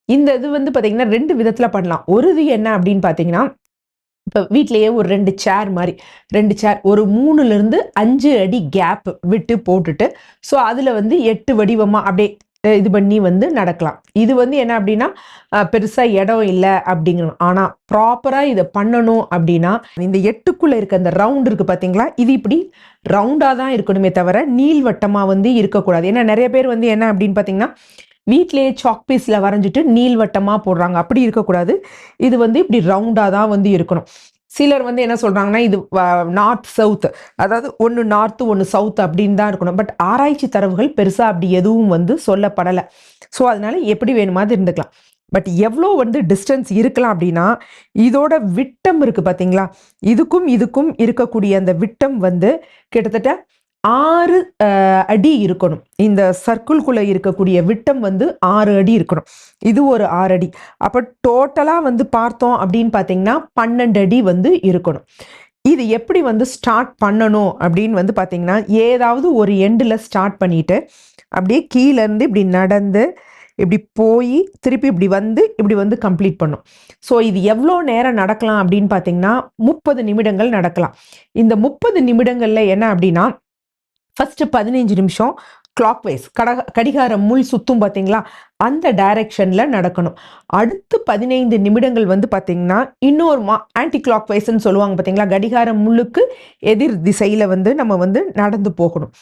இந்த இது வந்து பார்த்தீங்கன்னா 2 விதத்தில பண்ணலாம். ஒரு இது என்ன அப்படின்னு பார்த்தீங்கன்னா, இப்ப வீட்லயே ஒரு 2 சேர் மாரி, 2 சேர் ஒரு 3லிருந்து 5 அடி கேப் விட்டு போட்டுட்டு, ஸோ அதுல வந்து 8 வடிவமா அப்படியே இது பண்ணி வந்து நடக்கலாம். இது வந்து என்ன அப்படின்னா, பெருசா இடம் இல்ல அப்படிங்கணும். ஆனா ப்ராப்பரா இத பண்ணணும் அப்படின்னா, இந்த 8க்குள்ள இருக்க அந்த ரவுண்ட் இருக்கு பார்த்தீங்களா? இது இப்படி ரவுண்டா தான் இருக்கணுமே தவிர, நீள்வட்டமா வந்து இருக்கக்கூடாது. ஏன்னா நெறைய பேர் வந்து என்ன அப்படின்னு பார்த்தீங்கன்னா, வீட்லயே சாக் பீஸ்ல வரைஞ்சுட்டு நீள்வட்டமா போடுறாங்க. அப்படி இருக்கக்கூடாது. இது வந்து இப்படி ரவுண்டா தான் வந்து இருக்கணும். சிலர் வந்து என்ன சொல்றாங்கன்னா, இது நார்த், சவுத் அதாவது ஒண்ணு நார்த், ஒண்ணு சவுத் அப்படின்னு தான் இருக்கணும். பட் ஆராய்ச்சி தரவுகள் பெருசா அப்படி எதுவும் வந்து சொல்லப்படல. ஸோ அதனால எப்படி வேணுமாவது இருந்துக்கலாம். பட் எவ்ளோ வந்து டிஸ்டன்ஸ் இருக்கலாம் அப்படின்னா, இதோட விட்டம் இருக்கு பார்த்தீங்களா? இதுக்கும் இதுக்கும் இருக்கக்கூடிய அந்த விட்டம் வந்து கிட்டத்தட்ட 6 அடி இருக்கணும். இந்த சர்க்கிள்குள்ள இருக்கக்கூடிய விட்டம் வந்து 6 அடி இருக்கணும். இது ஒரு 6 அடி. அப்ப டோட்டலா வந்து பார்த்தோம் அப்படின்னு பார்த்தீங்கன்னா, 12 அடி வந்து இருக்கணும். இது எப்படி வந்து ஸ்டார்ட் பண்ணணும் அப்படின்னு வந்து பார்த்தீங்கன்னா, ஏதாவது ஒரு எண்டுல ஸ்டார்ட் பண்ணிட்டு, அப்படியே கீழ இருந்து இப்படி நடந்து, இப்படி போயி, திருப்பி இப்படி வந்து கம்ப்ளீட் பண்ணும். ஸோ இது எவ்வளோ நேரம் நடக்கலாம் அப்படின்னு பார்த்தீங்கன்னா, 30 நிமிடங்கள் நடக்கலாம். இந்த 30 நிமிடங்கள்ல என்ன அப்படின்னா, ஃபர்ஸ்ட் 15 நிமிஷம் கிளாக்வைஸ் கடிகார முள் சுத்தும் பார்த்தீங்களா? அந்த டைரக்ஷன்ல நடக்கணும். அடுத்து 15 நிமிடங்கள் வந்து பார்த்தீங்கன்னா, இன்னொரு ஆன்டி கிளாக்வைஸ்ன்னு சொல்லுவாங்க பார்த்தீங்களா? கடிகார முள்ளுக்கு எதிர் திசையில வந்து நம்ம வந்து நடந்து போகணும்.